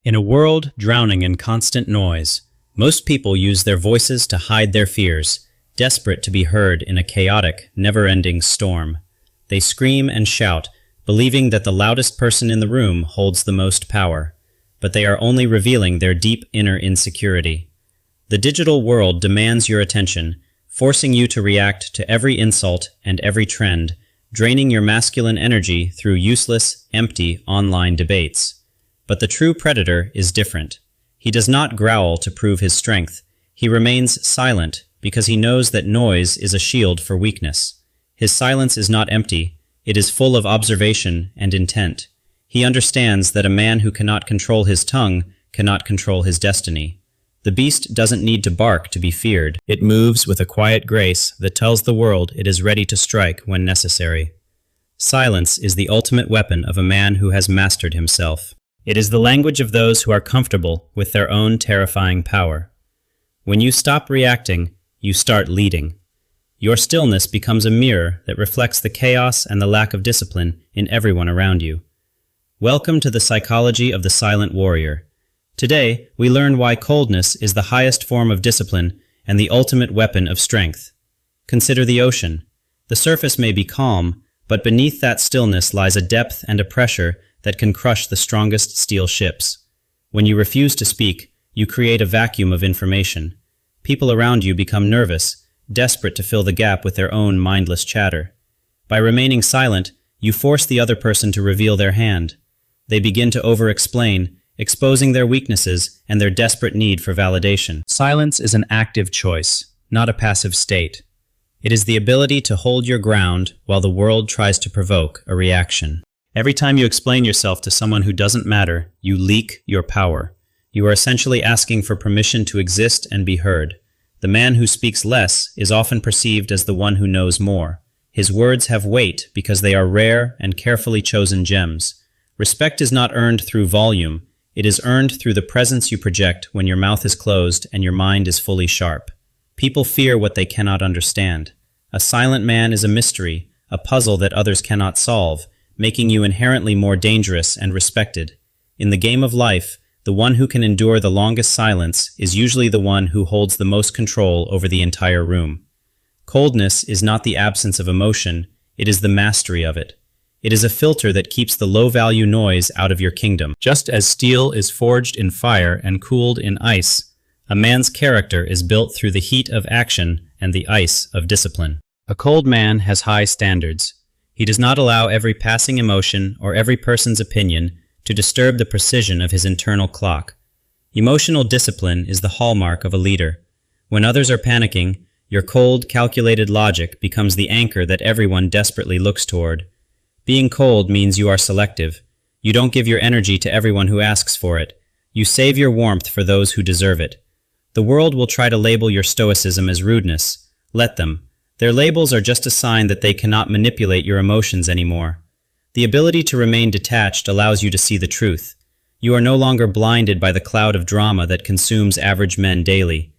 In a world drowning in constant noise, most people use their voices to hide their fears, desperate to be heard in a chaotic, never-ending storm. They scream and shout, believing that the loudest person in the room holds the most power, but they are only revealing their deep inner insecurity. The digital world demands your attention, forcing you to react to every insult and every trend, draining your masculine energy through useless, empty online debates. But the true predator is different. He does not growl to prove his strength. He remains silent because he knows that noise is a shield for weakness. His silence is not empty. It is full of observation and intent. He understands that a man who cannot control his tongue cannot control his destiny. The beast doesn't need to bark to be feared. It moves with a quiet grace that tells the world it is ready to strike when necessary. Silence is the ultimate weapon of a man who has mastered himself. It is the language of those who are comfortable with their own terrifying power. When you stop reacting, you start leading. Your stillness becomes a mirror that reflects the chaos and the lack of discipline in everyone around you. Welcome to the psychology of the silent warrior. Today, we learn why coldness is the highest form of discipline and the ultimate weapon of strength. Consider the ocean. The surface may be calm, but beneath that stillness lies a depth and a pressure that can crush the strongest steel ships. When you refuse to speak, you create a vacuum of information. People around you become nervous, desperate to fill the gap with their own mindless chatter. By remaining silent, you force the other person to reveal their hand. They begin to overexplain, exposing their weaknesses and their desperate need for validation. Silence is an active choice, not a passive state. It is the ability to hold your ground while the world tries to provoke a reaction. Every time you explain yourself to someone who doesn't matter, you leak your power. You are essentially asking for permission to exist and be heard. The man who speaks less is often perceived as the one who knows more. His words have weight because they are rare and carefully chosen gems. Respect is not earned through volume. It is earned through the presence you project when your mouth is closed and your mind is fully sharp. People fear what they cannot understand. A silent man is a mystery, a puzzle that others cannot solve, making you inherently more dangerous and respected. In the game of life, the one who can endure the longest silence is usually the one who holds the most control over the entire room. Coldness is not the absence of emotion, it is the mastery of it. It is a filter that keeps the low-value noise out of your kingdom. Just as steel is forged in fire and cooled in ice, a man's character is built through the heat of action and the ice of discipline. A cold man has high standards. He does not allow every passing emotion or every person's opinion to disturb the precision of his internal clock. Emotional discipline is the hallmark of a leader. When others are panicking, your cold, calculated logic becomes the anchor that everyone desperately looks toward. Being cold means you are selective. You don't give your energy to everyone who asks for it. You save your warmth for those who deserve it. The world will try to label your stoicism as rudeness. Let them. Their labels are just a sign that they cannot manipulate your emotions anymore. The ability to remain detached allows you to see the truth. You are no longer blinded by the cloud of drama that consumes average men daily.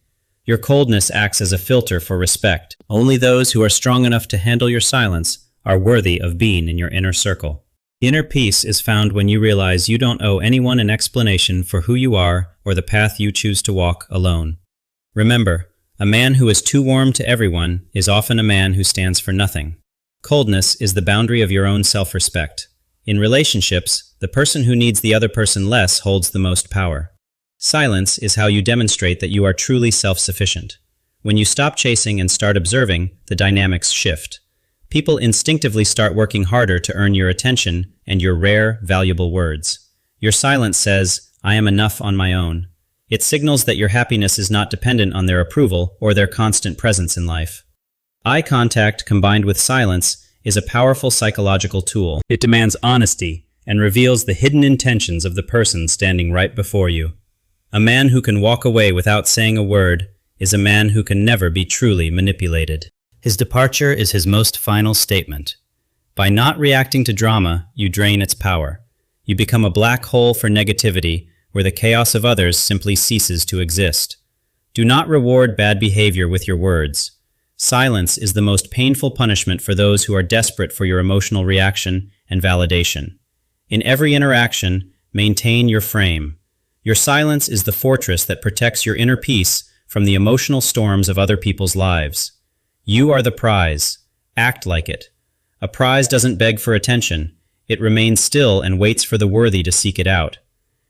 Your coldness acts as a filter for respect. Only those who are strong enough to handle your silence are worthy of being in your inner circle. Inner peace is found when you realize you don't owe anyone an explanation for who you are or the path you choose to walk alone. Remember, a man who is too warm to everyone is often a man who stands for nothing. Coldness is the boundary of your own self-respect. In relationships, the person who needs the other person less holds the most power. Silence is how you demonstrate that you are truly self-sufficient. When you stop chasing and start observing, the dynamics shift. People instinctively start working harder to earn your attention and your rare, valuable words. Your silence says, "I am enough on my own." It signals that your happiness is not dependent on their approval or their constant presence in life. Eye contact combined with silence is a powerful psychological tool. It demands honesty and reveals the hidden intentions of the person standing right before you. A man who can walk away without saying a word is a man who can never be truly manipulated. His departure is his most final statement. By not reacting to drama, you drain its power. You become a black hole for negativity, where the chaos of others simply ceases to exist. Do not reward bad behavior with your words. Silence is the most painful punishment for those who are desperate for your emotional reaction and validation. In every interaction, maintain your frame. Your silence is the fortress that protects your inner peace from the emotional storms of other people's lives. You are the prize. Act like it. A prize doesn't beg for attention. It remains still and waits for the worthy to seek it out.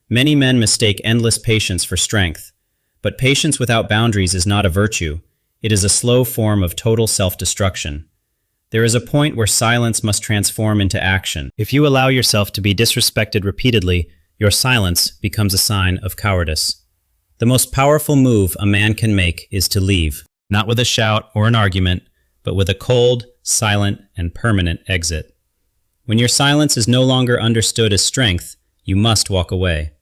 Many men mistake endless patience for strength. But patience without boundaries is not a virtue. It is a slow form of total self-destruction. There is a point where silence must transform into action. If you allow yourself to be disrespected repeatedly, your silence becomes a sign of cowardice. The most powerful move a man can make is to leave, not with a shout or an argument, but with a cold, silent, and permanent exit. When your silence is no longer understood as strength, you must walk away.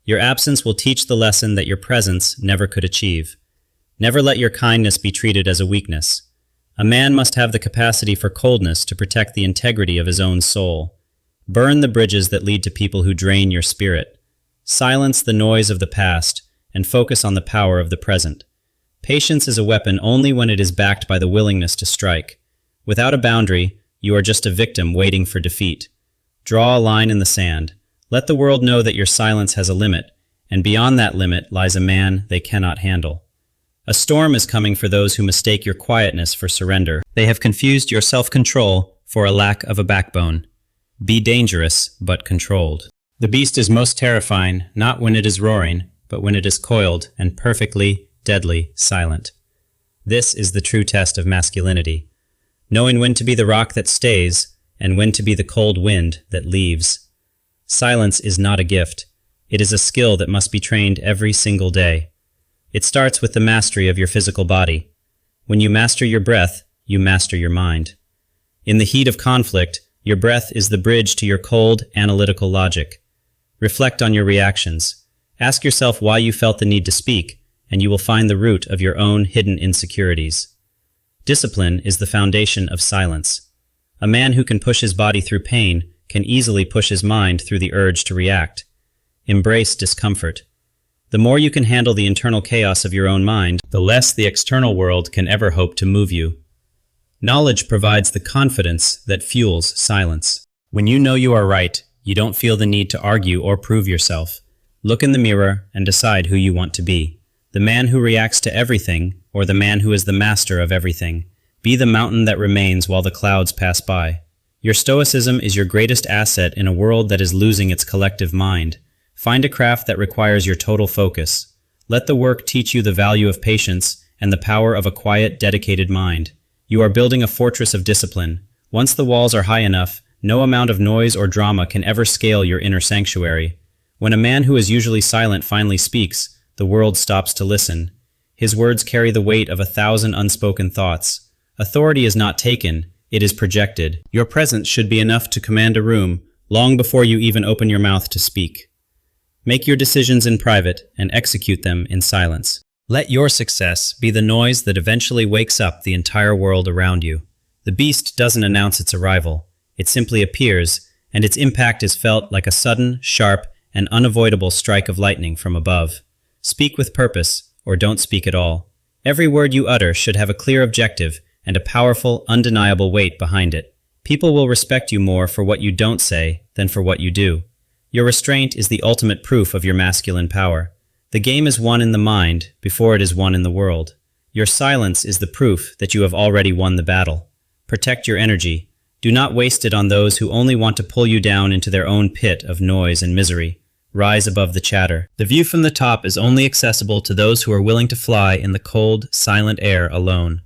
Your absence will teach the lesson that your presence never could achieve. Never let your kindness be treated as a weakness. A man must have the capacity for coldness to protect the integrity of his own soul. Burn the bridges that lead to people who drain your spirit. Silence the noise of the past and focus on the power of the present. Patience is a weapon only when it is backed by the willingness to strike. Without a boundary, you are just a victim waiting for defeat. Draw a line in the sand. Let the world know that your silence has a limit, and beyond that limit lies a man they cannot handle. A storm is coming for those who mistake your quietness for surrender. They have confused your self-control for a lack of a backbone. Be dangerous, but controlled. The beast is most terrifying, not when it is roaring, but when it is coiled and perfectly, deadly silent. This is the true test of masculinity, knowing when to be the rock that stays and when to be the cold wind that leaves. Silence is not a gift. It is a skill that must be trained every single day. It starts with the mastery of your physical body. When you master your breath, you master your mind. In the heat of conflict, your breath is the bridge to your cold, analytical logic. Reflect on your reactions. Ask yourself why you felt the need to speak, and you will find the root of your own hidden insecurities. Discipline is the foundation of silence. A man who can push his body through pain can easily push his mind through the urge to react. Embrace discomfort. The more you can handle the internal chaos of your own mind, the less the external world can ever hope to move you. Knowledge provides the confidence that fuels silence. When you know you are right, you don't feel the need to argue or prove yourself. Look in the mirror and decide who you want to be. The man who reacts to everything, or the man who is the master of everything. Be the mountain that remains while the clouds pass by. Your stoicism is your greatest asset in a world that is losing its collective mind. Find a craft that requires your total focus. Let the work teach you the value of patience and the power of a quiet, dedicated mind. You are building a fortress of discipline. Once the walls are high enough, no amount of noise or drama can ever scale your inner sanctuary. When a man who is usually silent finally speaks, the world stops to listen. His words carry the weight of 1,000 unspoken thoughts. Authority is not taken, it is projected. Your presence should be enough to command a room, long before you even open your mouth to speak. Make your decisions in private and execute them in silence. Let your success be the noise that eventually wakes up the entire world around you. The beast doesn't announce its arrival. It simply appears, and its impact is felt like a sudden, sharp, and unavoidable strike of lightning from above. Speak with purpose, or don't speak at all. Every word you utter should have a clear objective and a powerful, undeniable weight behind it. People will respect you more for what you don't say than for what you do. Your restraint is the ultimate proof of your masculine power. The game is won in the mind before it is won in the world. Your silence is the proof that you have already won the battle. Protect your energy. Do not waste it on those who only want to pull you down into their own pit of noise and misery. Rise above the chatter. The view from the top is only accessible to those who are willing to fly in the cold, silent air alone.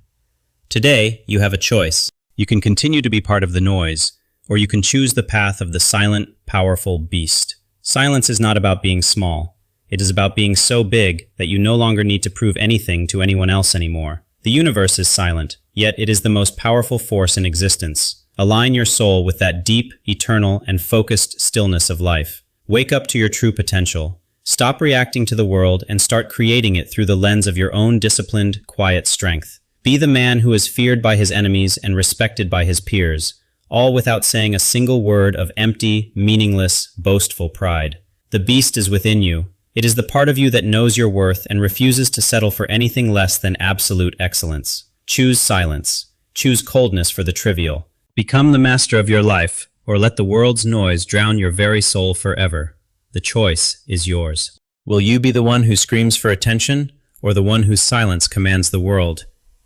Today, you have a choice. You can continue to be part of the noise, or you can choose the path of the silent, powerful beast. Silence is not about being small. It is about being so big that you no longer need to prove anything to anyone else anymore. The universe is silent, yet it is the most powerful force in existence. Align your soul with that deep, eternal, and focused stillness of life. Wake up to your true potential. Stop reacting to the world and start creating it through the lens of your own disciplined, quiet strength. Be the man who is feared by his enemies and respected by his peers, all without saying a single word of empty, meaningless, boastful pride. The beast is within you. It is the part of you that knows your worth and refuses to settle for anything less than absolute excellence. Choose silence. Choose coldness for the trivial. Become the master of your life, or let the world's noise drown your very soul forever. The choice is yours. Will you be the one who screams for attention, or the one whose silence commands the world?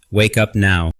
Wake up now.